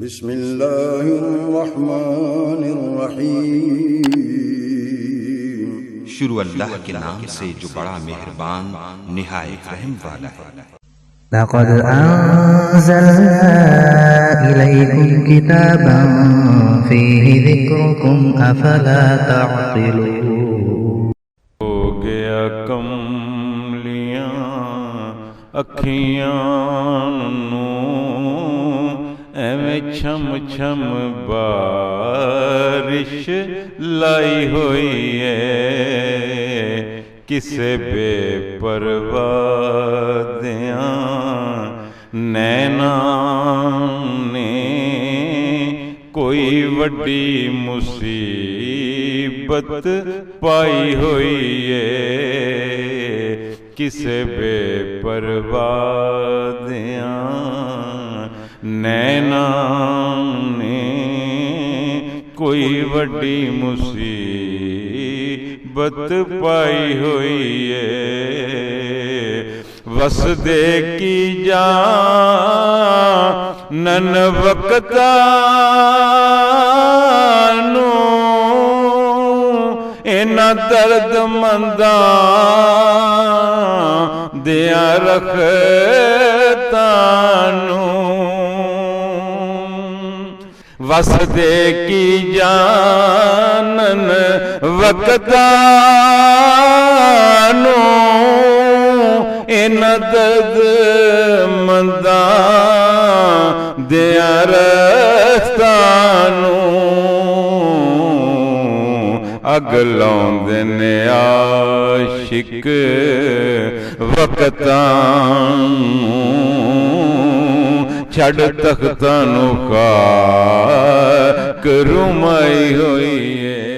بسم اللہ الرحمن الرحیم۔ شروع اللہ کے نام سے جو بڑا مہربان نہایت رحم والا ہے۔ لقد أنزلنا إليكم كتابا فيه ذكركم أفلا تعقلون۔ ہو گیا کملیاں اکھیاں نوں ایویں چھم چھم بارش لائی ہوئی ہے، کسے بے پرواہ دیاں نینا نے کوئی وڈی مصیبت پائی ہوئی ہے، کسے بے پرواہ دیاں نینا نے کوئی وڈی مصیبت پائی ہوئی ہے۔ وسدے کی جانن وقتانو اینا درد منداں دیاں رکھتانو، وسدے کی جانن وقتانو اینا درد منداں دیاں رکھتانو، اگلوں دن عاشق وقتانو چھڑ تختانو خاک رمائی ہوئی ہے۔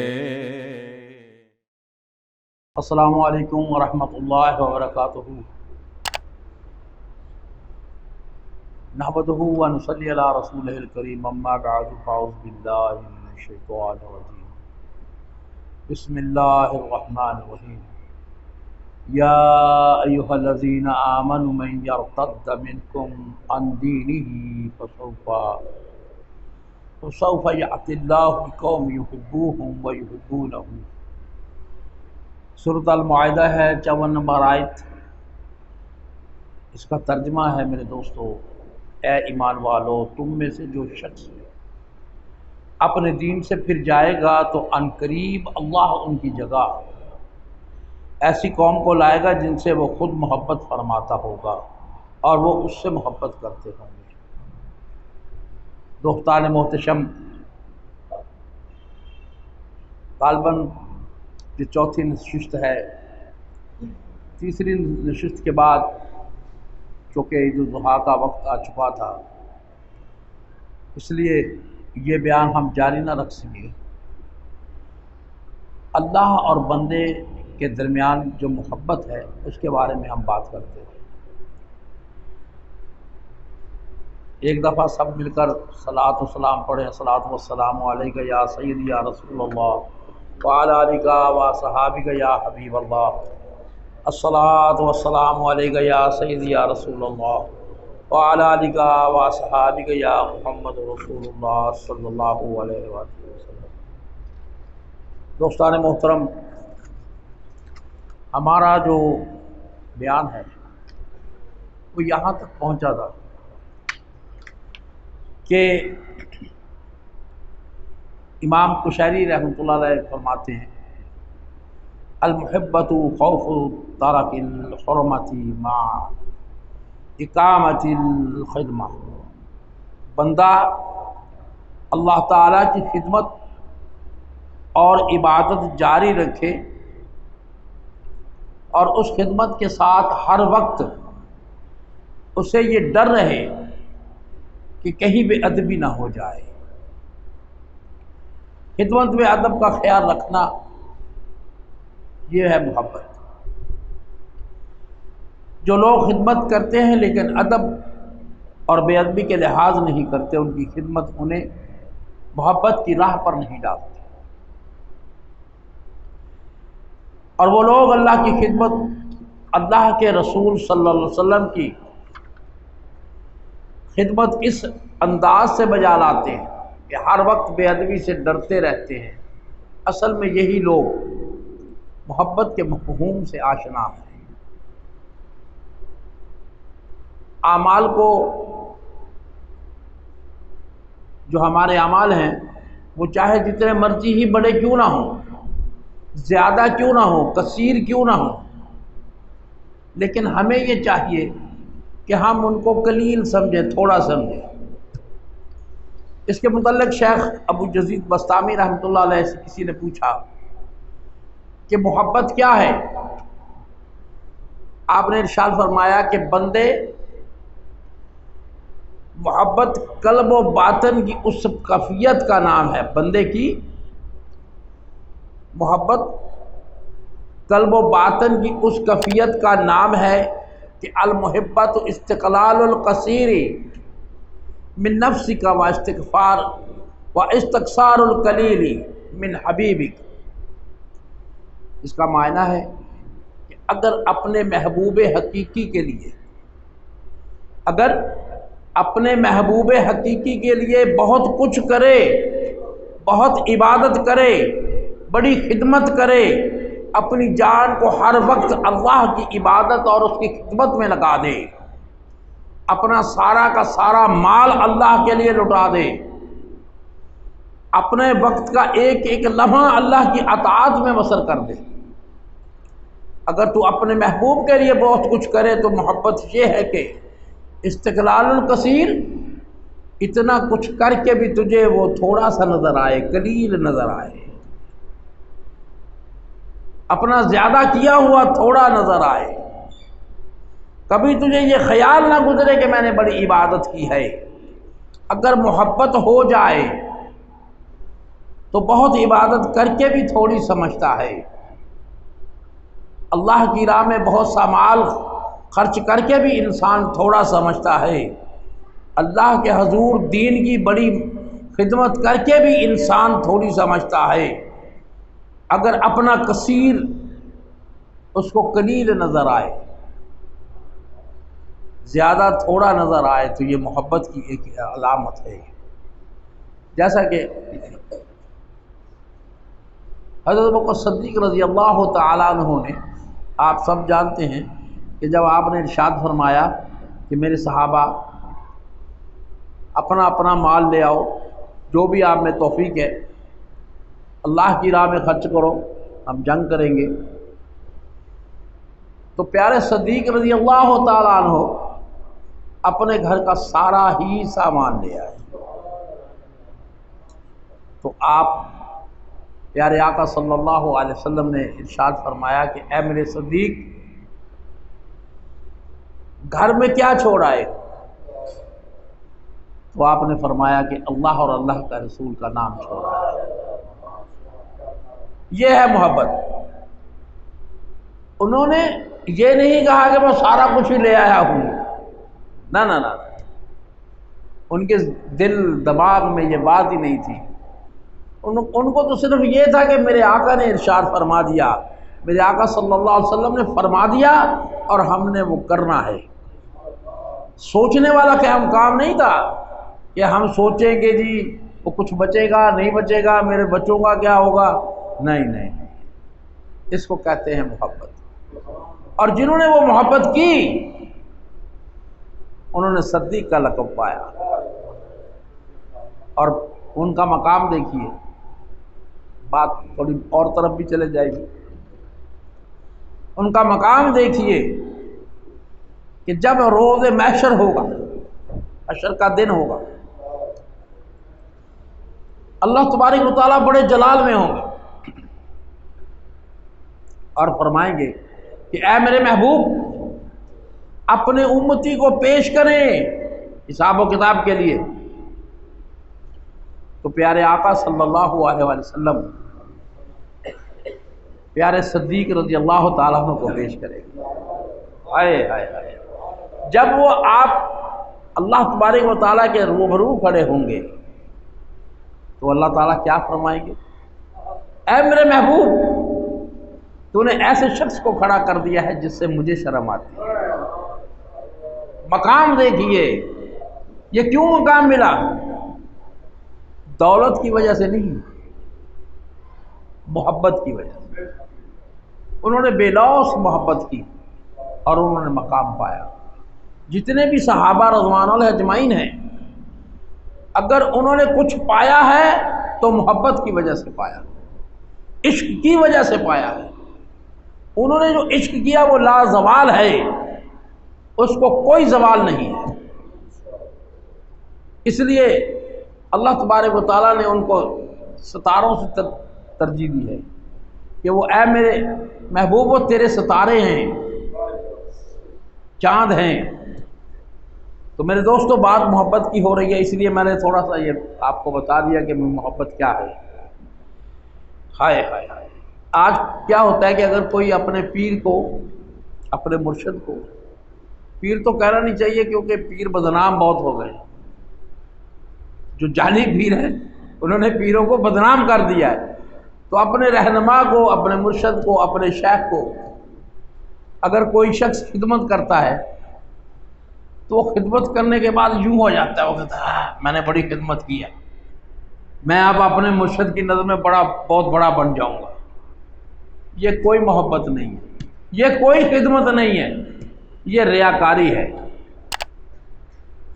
السلام علیکم ورحمۃ اللہ وبرکاتہ۔ نحمدہ ونصلی علی رسولہ الکریم، اما بعد فاعوذ باللہ من الشیطان الرجیم، بسم اللہ الرحمن الرحیم۔ یا ایہا الذین آمنوا من یرتد منکم عن دینہ فسوف یأتی اللہ بقوم یحبوہم ویحبونہ۔ سورۃ المائدہ ہے، 54 نمبر آیت۔ اس کا ترجمہ ہے میرے دوستو، اے ایمان والو، تم میں سے جو شخص اپنے دین سے پھر جائے گا تو عنقریب اللہ ان کی جگہ ایسی قوم کو لائے گا جن سے وہ خود محبت فرماتا ہوگا اور وہ اس سے محبت کرتے ہوں گے۔ دوستان محتشم، غالباً یہ چوتھی نشست ہے۔ تیسری نشست کے بعد چونکہ عید الاضحیٰ کا وقت آ چکا تھا، اس لیے یہ بیان ہم جاری نہ رکھ سکے۔ اللہ اور بندے کے درمیان جو محبت ہے اس کے بارے میں ہم بات کرتے ہیں۔ ایک دفعہ سب مل کر صلاۃ و سلام پڑھیں۔ صلاۃ و السلام علیک یا سیدی یا رسول اللہ وعلی آلک و صحابک یا حبیب اللہ، الصلاۃ والسلام علیک یا سیدی یا رسول اللہ وعلی آلک و صحابک یا محمد رسول اللہ صلی اللہ علیہ وسلم۔ دوستان محترم، ہمارا جو بیان ہے وہ یہاں تک پہنچا تھا کہ امام قشیری رحمۃ اللہ علیہ فرماتے ہیں، المحبۃ خوف ترک الحرمۃ مع اقامۃ الخدمہ۔ بندہ اللہ تعالیٰ کی خدمت اور عبادت جاری رکھے اور اس خدمت کے ساتھ ہر وقت اسے یہ ڈر رہے کہ کہیں بے ادبی نہ ہو جائے۔ خدمت میں ادب کا خیال رکھنا، یہ ہے محبت۔ جو لوگ خدمت کرتے ہیں لیکن ادب اور بے ادبی کے لحاظ نہیں کرتے، ان کی خدمت انہیں محبت کی راہ پر نہیں ڈالتی۔ اور وہ لوگ اللہ کی خدمت، اللہ کے رسول صلی اللہ علیہ وسلم کی خدمت اس انداز سے بجا لاتے ہیں کہ ہر وقت بے ادبی سے ڈرتے رہتے ہیں، اصل میں یہی لوگ محبت کے مفہوم سے آشنا ہیں۔ اعمال کو، جو ہمارے اعمال ہیں وہ چاہے جتنے مرضی ہی بڑے کیوں نہ ہوں، زیادہ کیوں نہ ہوں، کثیر کیوں نہ ہوں، لیکن ہمیں یہ چاہیے کہ ہم ان کو قلیل سمجھیں، تھوڑا سمجھیں۔ اس کے متعلق شیخ ابو یزید بسطامی رحمۃ اللہ علیہ سے کسی نے پوچھا کہ محبت کیا ہے؟ آپ نے ارشاد فرمایا کہ بندے، محبت قلب و باطن کی اس کیفیت کا نام ہے، بندے کی محبت قلب و باطن کی اس کیفیت کا نام ہے کہ المحبت استقلال القصیر من نفسک و استغفار و استقصار القلیل من حبیبک۔ اس کا معنی ہے کہ اگر اپنے محبوب حقیقی کے لیے، اگر اپنے محبوب حقیقی کے لیے بہت کچھ کرے، بہت عبادت کرے، بڑی خدمت کرے، اپنی جان کو ہر وقت اللہ کی عبادت اور اس کی خدمت میں لگا دے، اپنا سارا کا سارا مال اللہ کے لیے لٹا دے، اپنے وقت کا ایک ایک لمحہ اللہ کی اطاعت میں بسر کر دے، اگر تو اپنے محبوب کے لیے بہت کچھ کرے تو محبت یہ ہے کہ استقلال الکثیر، اتنا کچھ کر کے بھی تجھے وہ تھوڑا سا نظر آئے، قلیل نظر آئے، اپنا زیادہ کیا ہوا تھوڑا نظر آئے، کبھی تجھے یہ خیال نہ گزرے کہ میں نے بڑی عبادت کی ہے۔ اگر محبت ہو جائے تو بہت عبادت کر کے بھی تھوڑی سمجھتا ہے، اللہ کی راہ میں بہت سا مال خرچ کر کے بھی انسان تھوڑا سمجھتا ہے، اللہ کے حضور دین کی بڑی خدمت کر کے بھی انسان تھوڑی سمجھتا ہے۔ اگر اپنا کثیر اس کو قلیل نظر آئے، زیادہ تھوڑا نظر آئے، تو یہ محبت کی ایک علامت ہے۔ جیسا کہ حضرت ابوبکر صدیق رضی اللہ تعالیٰ عنہ نے، آپ سب جانتے ہیں کہ جب آپ نے ارشاد فرمایا کہ میرے صحابہ اپنا اپنا مال لے آؤ، جو بھی آپ میں توفیق ہے، اللہ کی راہ میں خرچ کرو، ہم جنگ کریں گے، تو پیارے صدیق رضی اللہ تعالیٰ عنہ اپنے گھر کا سارا ہی سامان لے آئے۔ تو آپ پیارے آقا صلی اللہ علیہ وسلم نے ارشاد فرمایا کہ اے میرے صدیق، گھر میں کیا چھوڑ آئے؟ تو آپ نے فرمایا کہ اللہ اور اللہ کا رسول کا نام چھوڑ آئے۔ یہ ہے محبت۔ انہوں نے یہ نہیں کہا کہ میں سارا کچھ ہی لے آیا ہوں، نہ نہ نہ، ان کے دل دماغ میں یہ بات ہی نہیں تھی۔ ان کو تو صرف یہ تھا کہ میرے آقا نے ارشاد فرما دیا، میرے آقا صلی اللہ علیہ وسلم نے فرما دیا اور ہم نے وہ کرنا ہے۔ سوچنے والا کام نہیں تھا کہ ہم سوچیں گے جی وہ کچھ بچے گا نہیں بچے گا، میرے بچوں کا کیا ہوگا، نہیں، اس کو کہتے ہیں محبت۔ اور جنہوں نے وہ محبت کی انہوں نے صدیق کا لقب پایا، اور ان کا مقام دیکھیے، بات تھوڑی اور طرف بھی چلے جائے گی، ان کا مقام دیکھیے کہ جب روز محشر ہوگا، حشر کا دن ہوگا، اللہ تبارک و تعالیٰ بڑے جلال میں ہوں گے اور فرمائیں گے کہ اے میرے محبوب، اپنے امتی کو پیش کریں حساب و کتاب کے لیے۔ تو پیارے آقا صلی اللہ علیہ وسلم پیارے صدیق رضی اللہ تعالیٰ عنہ کو پیش کریں گے۔ ہائے ہائے ہائے، جب وہ آپ اللہ تبارک و تعالیٰ کے روبرو کھڑے ہوں گے تو اللہ تعالیٰ کیا فرمائیں گے؟ اے میرے محبوب، تو نے ایسے شخص کو کھڑا کر دیا ہے جس سے مجھے شرم آتی ہے۔ مقام دیکھیے، یہ کیوں مقام ملا؟ دولت کی وجہ سے نہیں، محبت کی وجہ سے۔ انہوں نے بے لوث محبت کی اور انہوں نے مقام پایا۔ جتنے بھی صحابہ رضوان اللہ اجمعین ہیں، اگر انہوں نے کچھ پایا ہے تو محبت کی وجہ سے پایا، عشق کی وجہ سے پایا ہے۔ انہوں نے جو عشق کیا وہ لا زوال ہے، اس کو کوئی زوال نہیں ہے۔ اس لیے اللہ تبارک و تعالیٰ نے ان کو ستاروں سے ترجیح دی ہے کہ وہ اے میرے محبوب، وہ تیرے ستارے ہیں، چاند ہیں۔ تو میرے دوستو بات محبت کی ہو رہی ہے، اس لیے میں نے تھوڑا سا یہ آپ کو بتا دیا کہ محبت کیا ہے۔ ہائے ہائے ہائے، آج کیا ہوتا ہے کہ اگر کوئی اپنے پیر کو، اپنے مرشد کو، پیر تو کہنا نہیں چاہیے کیونکہ پیر بدنام بہت ہو گئے، جو جعلی پیر ہیں انہوں نے پیروں کو بدنام کر دیا ہے۔ تو اپنے رہنما کو، اپنے مرشد کو، اپنے شیخ کو اگر کوئی شخص خدمت کرتا ہے تو وہ خدمت کرنے کے بعد یوں ہو جاتا ہے، وہ کہتا ہے میں نے بڑی خدمت کی ہے، میں اب اپنے مرشد کی نظر میں بہت بڑا بن جاؤں گا۔ یہ کوئی محبت نہیں ہے، یہ کوئی خدمت نہیں ہے، یہ ریاکاری ہے۔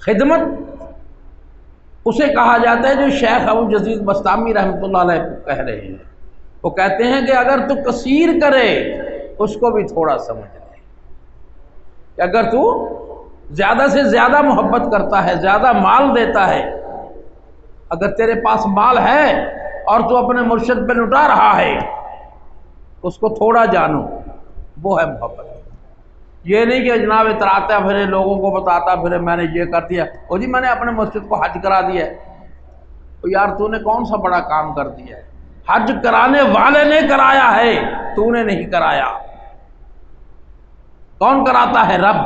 خدمت اسے کہا جاتا ہے جو شیخ ابو جزید بسطامی رحمۃ اللہ علیہ کہہ رہے ہیں۔ وہ کہتے ہیں کہ اگر تو کثیر کرے اس کو بھی تھوڑا سمجھ لے، کہ اگر تو زیادہ سے زیادہ محبت کرتا ہے، زیادہ مال دیتا ہے، اگر تیرے پاس مال ہے اور تو اپنے مرشد پہ لٹا رہا ہے، اس کو تھوڑا جانو، وہ ہے محبت۔ یہ نہیں کہ جناب اتراتا پھرے، لوگوں کو بتاتا پھرے میں نے یہ کر دیا، او جی میں نے اپنے مسجد کو حج کرا دیا ہے۔ تو یار تو نے کون سا بڑا کام کر دیا ہے؟ حج کرانے والے نے کرایا ہے، تو نے نہیں کرایا۔ کون کراتا ہے؟ رب۔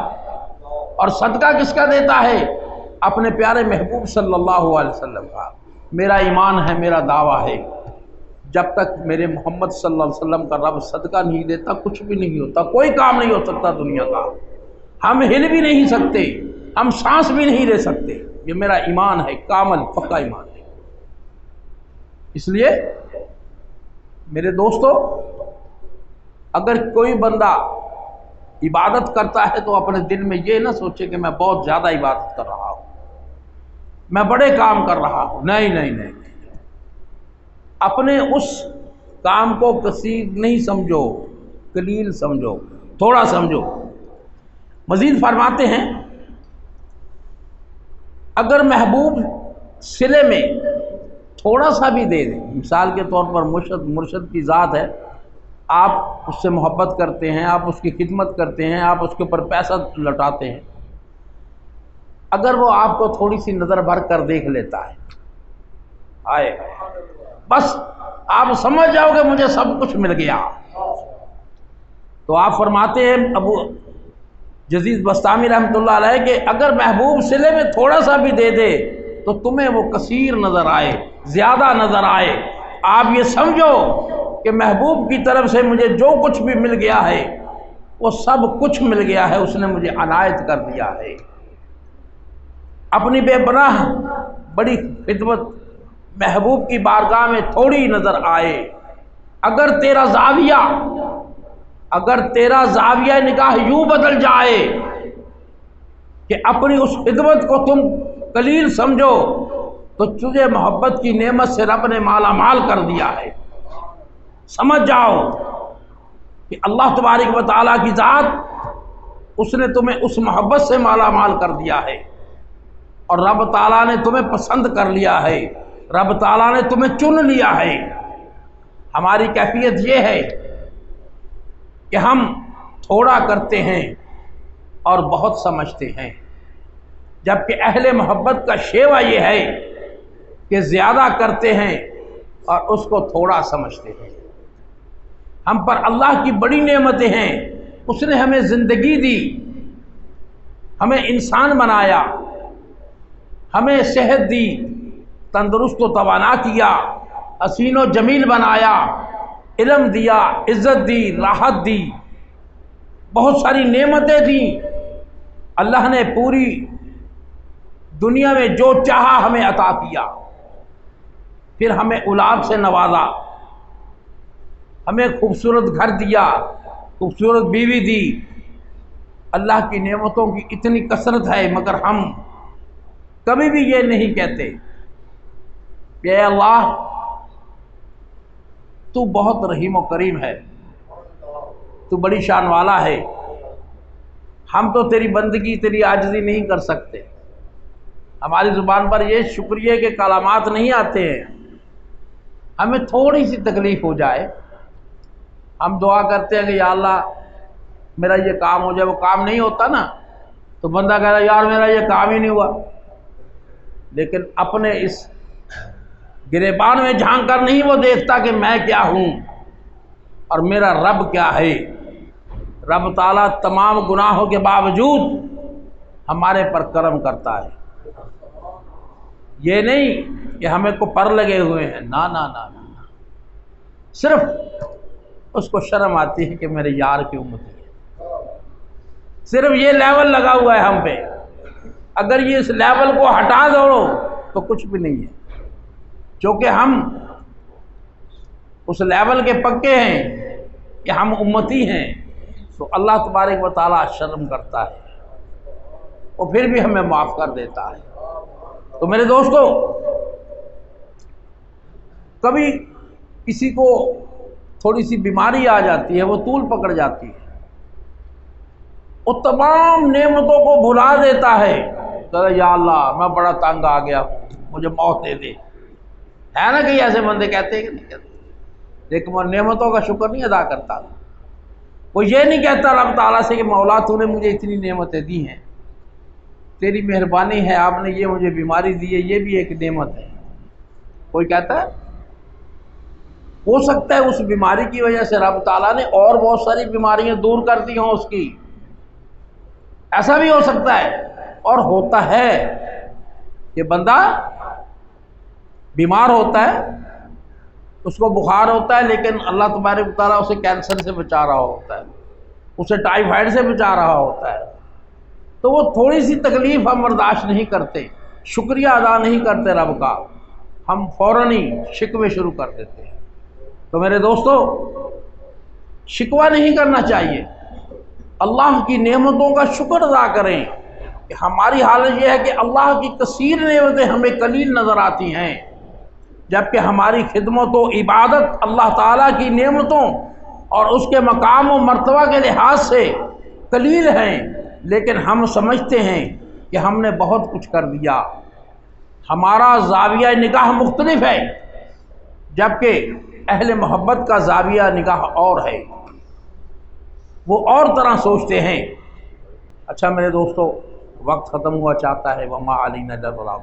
اور صدقہ کس کا دیتا ہے؟ اپنے پیارے محبوب صلی اللہ علیہ وسلم کا۔ میرا ایمان ہے، میرا دعویٰ ہے، جب تک میرے محمد صلی اللہ علیہ وسلم کا رب صدقہ نہیں دیتا کچھ بھی نہیں ہوتا، کوئی کام نہیں ہو سکتا دنیا کا۔ ہم ہل بھی نہیں سکتے، ہم سانس بھی نہیں لے سکتے۔ یہ میرا ایمان ہے، کامل پکا ایمان ہے۔ اس لیے میرے دوستو، اگر کوئی بندہ عبادت کرتا ہے تو اپنے دل میں یہ نہ سوچے کہ میں بہت زیادہ عبادت کر رہا ہوں، میں بڑے کام کر رہا ہوں۔ نہیں نہیں نہیں، اپنے اس کام کو کثیر نہیں سمجھو، قلیل سمجھو، تھوڑا سمجھو۔ مزید فرماتے ہیں اگر محبوب صلے میں تھوڑا سا بھی دے دیں، مثال کے طور پر مرشد کی ذات ہے، آپ اس سے محبت کرتے ہیں، آپ اس کی خدمت کرتے ہیں، آپ اس کے اوپر پیسہ لٹاتے ہیں، اگر وہ آپ کو تھوڑی سی نظر بھر کر دیکھ لیتا ہے، آئے بس آپ سمجھ جاؤ کہ مجھے سب کچھ مل گیا، تو آپ فرماتے ہیں ابو جزید بسطامی رحمۃ اللہ علیہ کہ اگر محبوب صلے میں تھوڑا سا بھی دے دے تو تمہیں وہ کثیر نظر آئے، زیادہ نظر آئے، آپ یہ سمجھو کہ محبوب کی طرف سے مجھے جو کچھ بھی مل گیا ہے وہ سب کچھ مل گیا ہے، اس نے مجھے عنایت کر دیا ہے۔ اپنی بے پناہ بڑی خدمت محبوب کی بارگاہ میں تھوڑی نظر آئے، اگر تیرا زاویہ نگاہ یوں بدل جائے کہ اپنی اس خدمت کو تم قلیل سمجھو تو تجھے محبت کی نعمت سے رب نے مالا مال کر دیا ہے۔ سمجھ جاؤ کہ اللہ تبارک و تعالیٰ کی ذات، اس نے تمہیں اس محبت سے مالا مال کر دیا ہے، اور رب تعالیٰ نے تمہیں پسند کر لیا ہے، رب تعالیٰ نے تمہیں چن لیا ہے۔ ہماری کیفیت یہ ہے کہ ہم تھوڑا کرتے ہیں اور بہت سمجھتے ہیں، جبکہ اہل محبت کا شیوہ یہ ہے کہ زیادہ کرتے ہیں اور اس کو تھوڑا سمجھتے ہیں۔ ہم پر اللہ کی بڑی نعمتیں ہیں، اس نے ہمیں زندگی دی، ہمیں انسان بنایا، ہمیں صحت دی، تندرست و توانا کیا، حسین و جمیل بنایا، علم دیا، عزت دی، راحت دی، بہت ساری نعمتیں دیں۔ اللہ نے پوری دنیا میں جو چاہا ہمیں عطا کیا، پھر ہمیں اولاد سے نوازا، ہمیں خوبصورت گھر دیا، خوبصورت بیوی دی۔ اللہ کی نعمتوں کی اتنی کثرت ہے، مگر ہم کبھی بھی یہ نہیں کہتے کہ اے اللہ تو بہت رحیم و کریم ہے، تو بڑی شان والا ہے، ہم تو تیری بندگی تیری عاجزی نہیں کر سکتے۔ ہماری زبان پر یہ شکریہ کے کلمات نہیں آتے ہیں۔ ہمیں تھوڑی سی تکلیف ہو جائے، ہم دعا کرتے ہیں کہ یا اللہ میرا یہ کام ہو جائے، وہ کام نہیں ہوتا نا تو بندہ کہتا ہے یار میرا یہ کام ہی نہیں ہوا۔ لیکن اپنے اس گریبان میں جھانک کر نہیں وہ دیکھتا کہ میں کیا ہوں اور میرا رب کیا ہے۔ رب تعالیٰ تمام گناہوں کے باوجود ہمارے پر کرم کرتا ہے۔ یہ نہیں کہ ہمیں کو پر لگے ہوئے ہیں، نا نا نا نا، صرف اس کو شرم آتی ہے کہ میرے یار کی امتی ہے۔ صرف یہ لیول لگا ہوا ہے ہم پہ، اگر یہ اس لیول کو ہٹا دو تو کچھ بھی نہیں ہے۔ چونکہ ہم اس لیول کے پکے ہیں کہ ہم امتی ہیں، تو اللہ تبارک و تعالیٰ شرم کرتا ہے اور پھر بھی ہمیں معاف کر دیتا ہے۔ تو میرے دوستو، کبھی کسی کو تھوڑی سی بیماری آ جاتی ہے، وہ طول پکڑ جاتی ہے، وہ تمام نعمتوں کو بھلا دیتا ہے، کہ یا اللہ میں بڑا تنگ آ گیا ہوں، مجھے موت دے دے۔ ہے نا کہ ایسے بندے کہتے ہیں کہ نہیں کہتے؟ لیکن وہ نعمتوں کا شکر نہیں ادا کرتا۔ وہ یہ نہیں کہتا رب تعالیٰ سے کہ مولا تو نے مجھے اتنی نعمتیں دی ہیں، تیری مہربانی ہے، آپ نے یہ مجھے بیماری دی ہے، یہ بھی ایک نعمت ہے۔ کوئی کہتا ہے ہو سکتا ہے اس بیماری کی وجہ سے رب تعالیٰ نے اور بہت ساری بیماریاں دور کر دی ہوں اس کی، ایسا بھی ہو سکتا ہے۔ اور ہوتا ہے کہ بندہ بیمار ہوتا ہے، اس کو بخار ہوتا ہے، لیکن اللہ تبارک و تعالیٰ اسے کینسر سے بچا رہا ہوتا ہے، اسے ٹائیفائڈ سے بچا رہا ہوتا ہے، تو وہ تھوڑی سی تکلیف ہم برداشت نہیں کرتے، شکریہ ادا نہیں کرتے رب کا، ہم فوراً ہی شکوے شروع کر دیتے ہیں۔ تو میرے دوستو، شکوہ نہیں کرنا چاہیے، اللہ کی نعمتوں کا شکر ادا کریں۔ کہ ہماری حالت یہ ہے کہ اللہ کی کثیر نعمتیں ہمیں قلیل نظر آتی ہیں، جبکہ ہماری خدمت و عبادت اللہ تعالیٰ کی نعمتوں اور اس کے مقام و مرتبہ کے لحاظ سے قلیل ہیں، لیکن ہم سمجھتے ہیں کہ ہم نے بہت کچھ کر دیا۔ ہمارا زاویہ نگاہ مختلف ہے، جبکہ اہل محبت کا زاویہ نگاہ اور ہے، وہ اور طرح سوچتے ہیں۔ اچھا میرے دوستو، وقت ختم ہوا چاہتا ہے، وما علینا الا البلاغ۔